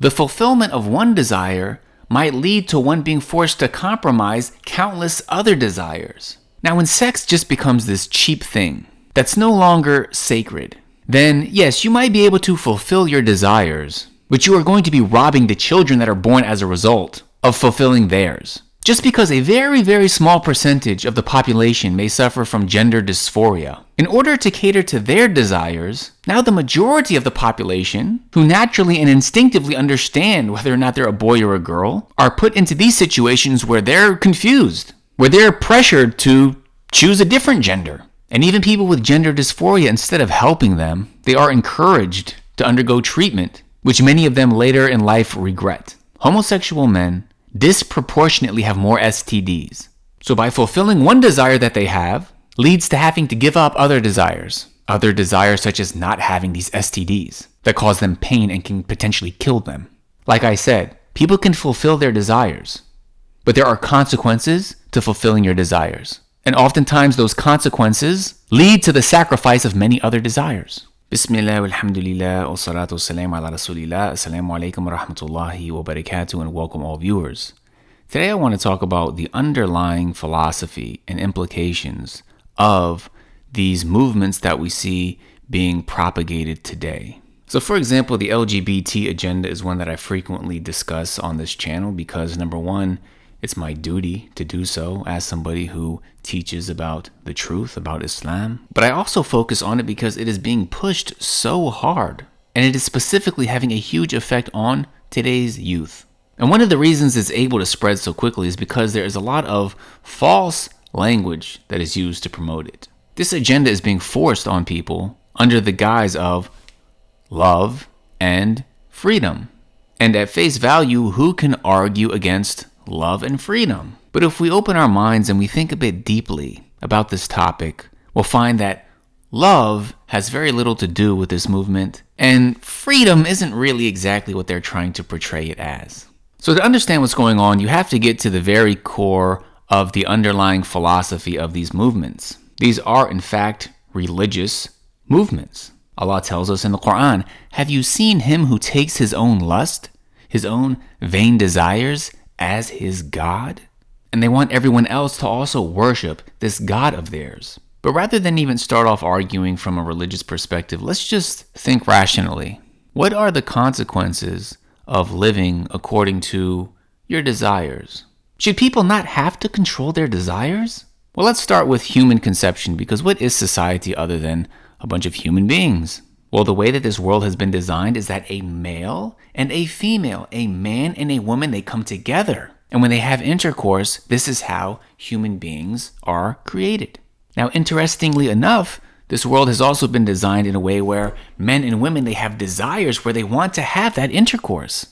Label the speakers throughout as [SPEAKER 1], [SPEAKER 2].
[SPEAKER 1] The fulfillment of one desire might lead to one being forced to compromise countless other desires. Now, when sex just becomes this cheap thing that's no longer sacred, then yes, you might be able to fulfill your desires, but you are going to be robbing the children that are born as a result of fulfilling theirs. Just because a very, very small percentage of the population may suffer from gender dysphoria, in order to cater to their desires, now the majority of the population, who naturally and instinctively understand whether or not they're a boy or a girl, are put into these situations where they're confused, where they're pressured to choose a different gender. And even people with gender dysphoria, instead of helping them, they are encouraged to undergo treatment, which many of them later in life regret. Homosexual men disproportionately have more STDs. So by fulfilling one desire that they have, leads to having to give up other desires. Other desires such as not having these STDs that cause them pain and can potentially kill them. Like I said, people can fulfill their desires, but there are consequences to fulfilling your desires. And oftentimes those consequences lead to the sacrifice of many other desires. Bismillah, alhamdulillah, wa salatu wassalam ala rasulillah, assalamu alaikum wa rahmatullahi wa barakatuh, and welcome all viewers. Today I want to talk about the underlying philosophy and implications of these movements that we see being propagated today. So for example, the LGBT agenda is one that I frequently discuss on this channel because number one, it's my duty to do so as somebody who teaches about the truth, about Islam. But I also focus on it because it is being pushed so hard, and it is specifically having a huge effect on today's youth. And one of the reasons it's able to spread so quickly is because there is a lot of false language that is used to promote it. This agenda is being forced on people under the guise of love and freedom. And at face value, who can argue against love and freedom? But if we open our minds and we think a bit deeply about this topic, we'll find that love has very little to do with this movement, and freedom isn't really exactly what they're trying to portray it as. So to understand what's going on, you have to get to the very core of the underlying philosophy of these movements. These are, in fact, religious movements. Allah tells us in the Quran, "Have you seen him who takes his own lust, his own vain desires, as his God?" And they want everyone else to also worship this God of theirs. But rather than even start off arguing from a religious perspective, let's just think rationally. What are the consequences of living according to your desires? Should people not have to control their desires? Well, let's start with human conception, because what is society other than a bunch of human beings? Well, the way that this world has been designed is that a male and a female, a man and a woman, they come together. And when they have intercourse, this is how human beings are created. Now, interestingly enough, this world has also been designed in a way where men and women, they have desires where they want to have that intercourse.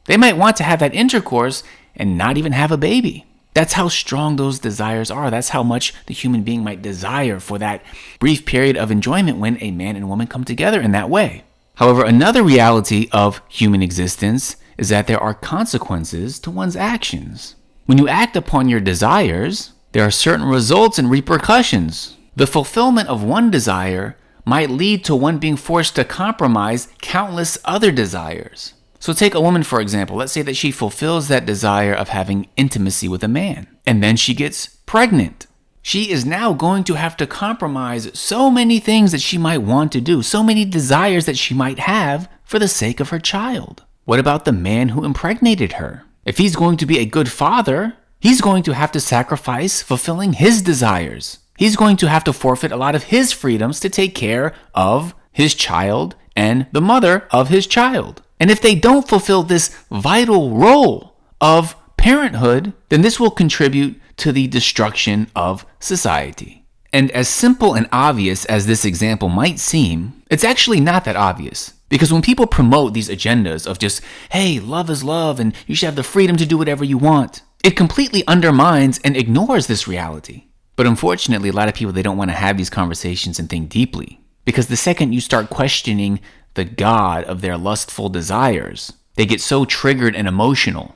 [SPEAKER 1] They might want to have that intercourse and not even have a baby. That's how strong those desires are. That's how much the human being might desire for that brief period of enjoyment when a man and woman come together in that way. However, another reality of human existence is that there are consequences to one's actions. When you act upon your desires, there are certain results and repercussions. The fulfillment of one desire might lead to one being forced to compromise countless other desires. So take a woman, for example. Let's say that she fulfills that desire of having intimacy with a man, and then she gets pregnant. She is now going to have to compromise so many things that she might want to do, so many desires that she might have for the sake of her child. What about the man who impregnated her? If he's going to be a good father, he's going to have to sacrifice fulfilling his desires. He's going to have to forfeit a lot of his freedoms to take care of his child and the mother of his child. And if they don't fulfill this vital role of parenthood, then this will contribute to the destruction of society. And as simple and obvious as this example might seem, it's actually not that obvious. Because when people promote these agendas of just, hey, love is love and you should have the freedom to do whatever you want, it completely undermines and ignores this reality. But unfortunately, a lot of people, they don't want to have these conversations and think deeply. Because the second you start questioning the God of their lustful desires, they get so triggered and emotional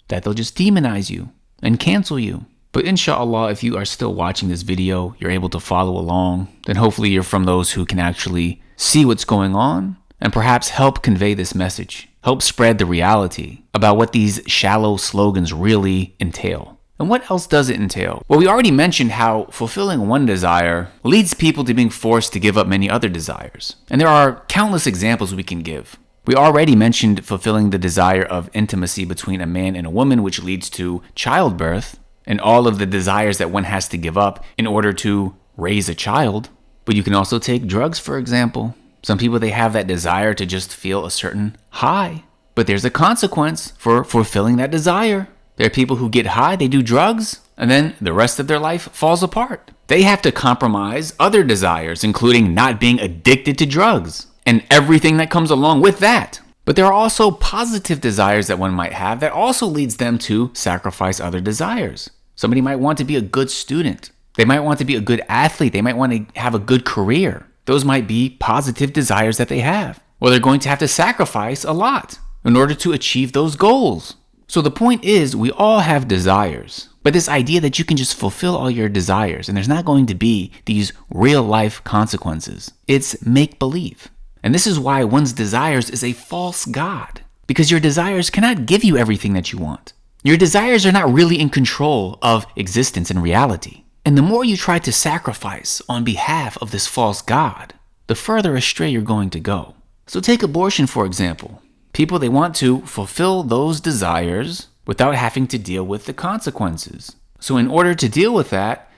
[SPEAKER 1] that they'll just demonize you and cancel you. But inshallah, if you are still watching this video, you're able to follow along, then hopefully you're from those who can actually see what's going on and perhaps help convey this message. help spread the reality about what these shallow slogans really entail. And what else does it entail? Well, we already mentioned how fulfilling one desire leads people to being forced to give up many other desires. And there are countless examples we can give. We already mentioned fulfilling the desire of intimacy between a man and a woman, which leads to childbirth and all of the desires that one has to give up in order to raise a child. But you can also take drugs, for example. Some people, they have that desire to just feel a certain high, but there's a consequence for fulfilling that desire. There are people who get high, they do drugs, and then the rest of their life falls apart. They have to compromise other desires, including not being addicted to drugs and everything that comes along with that. But there are also positive desires that one might have that also leads them to sacrifice other desires. Somebody might want to be a good student. They might want to be a good athlete. They might want to have a good career. Those might be positive desires that they have. Well, they're going to have to sacrifice a lot in order to achieve those goals. So the point is, we all have desires. But this idea that you can just fulfill all your desires and there's not going to be these real life consequences, it's make-believe. And this is why one's desires is a false god, because your desires cannot give you everything that you want. Your desires are not really in control of existence and reality. And the more you try to sacrifice on behalf of this false god, the further astray you're going to go. So take abortion, for example. People, they want to fulfill those desires without having to deal with the consequences. So in order to deal with that,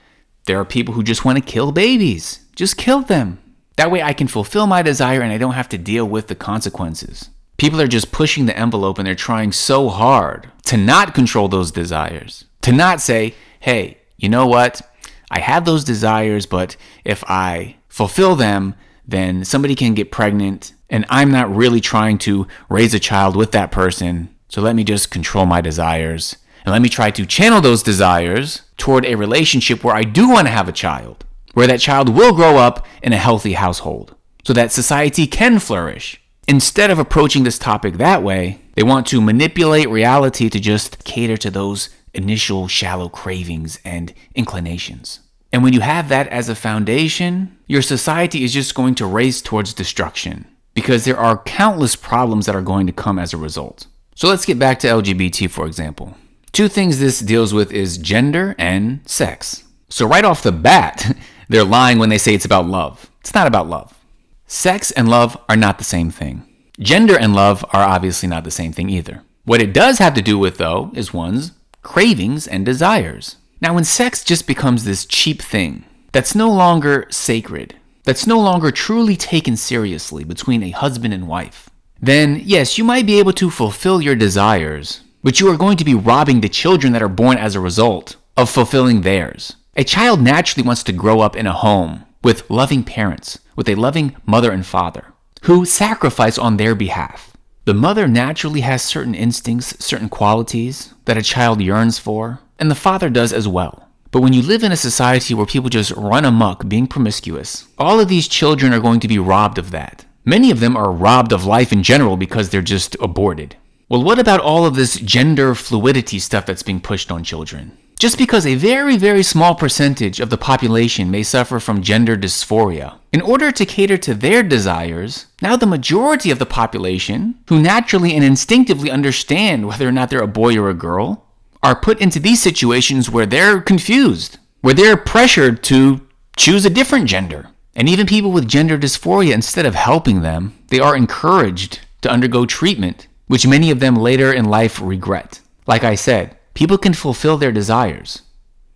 [SPEAKER 1] there are people who just want to kill babies. Just kill them. That way I can fulfill my desire and I don't have to deal with the consequences. People are just pushing the envelope and they're trying so hard to not control those desires. To not say, hey, you know what? I have those desires, but if I fulfill them, then somebody can get pregnant and I'm not really trying to raise a child with that person. So let me just control my desires and let me try to channel those desires toward a relationship where I do want to have a child, where that child will grow up in a healthy household so that society can flourish. Instead of approaching this topic that way, they want to manipulate reality to just cater to those initial shallow cravings and inclinations. And when you have that as a foundation, your society is just going to race towards destruction because there are countless problems that are going to come as a result. So let's get back to LGBT, for example. Two things this deals with is gender and sex. So right off the bat, they're lying when they say it's about love. It's not about love. Sex and love are not the same thing. Gender and love are obviously not the same thing either. What it does have to do with, though, is one's cravings and desires. Now, when sex just becomes this cheap thing that's no longer sacred, that's no longer truly taken seriously between a husband and wife, then yes, you might be able to fulfill your desires, but you are going to be robbing the children that are born as a result of fulfilling theirs. A child naturally wants to grow up in a home with loving parents, with a loving mother and father, who sacrifice on their behalf. The mother naturally has certain instincts, certain qualities that a child yearns for, and the father does as well. But when you live in a society where people just run amok being promiscuous, all of these children are going to be robbed of that. Many of them are robbed of life in general because they're just aborted. Well, what about all of this gender fluidity stuff that's being pushed on children? Just because a very, very small percentage of the population may suffer from gender dysphoria, in order to cater to their desires, now the majority of the population, who naturally and instinctively understand whether or not they're a boy or a girl, are put into these situations where they're confused, where they're pressured to choose a different gender. And even people with gender dysphoria, instead of helping them, they are encouraged to undergo treatment, which many of them later in life regret. Like I said, people can fulfill their desires,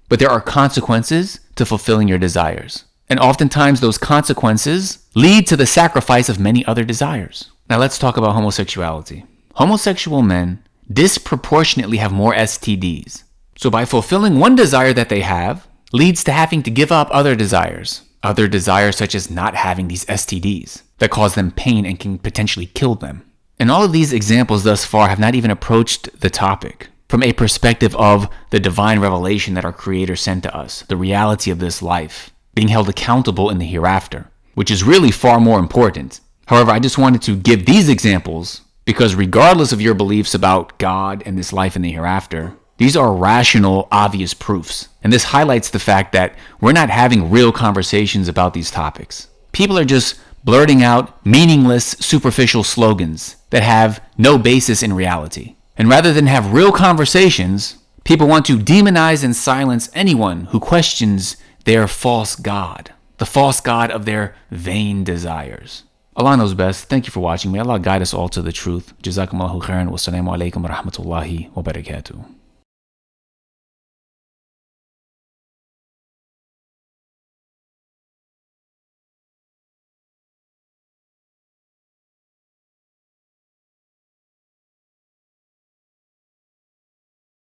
[SPEAKER 1] but there are consequences to fulfilling your desires. And oftentimes those consequences lead to the sacrifice of many other desires. Now let's talk about homosexuality. Homosexual men disproportionately have more STDs. So by fulfilling one desire that they have, leads to having to give up other desires. Other desires such as not having these STDs that cause them pain and can potentially kill them. And all of these examples thus far have not even approached the topic from a perspective of the divine revelation that our Creator sent to us, the reality of this life, being held accountable in the hereafter, which is really far more important. However, I just wanted to give these examples because regardless of your beliefs about God and this life in the hereafter, these are rational, obvious proofs. And this highlights the fact that we're not having real conversations about these topics. People are just blurting out meaningless, superficial slogans that have no basis in reality. And rather than have real conversations, people want to demonize and silence anyone who questions their false god, the false god of their vain desires. Allah knows best. Thank you for watching. May Allah guide us all to the truth. JazakumAllahukhairan. Wassalamu alaikum wa rahmatullahi wa barakatuh.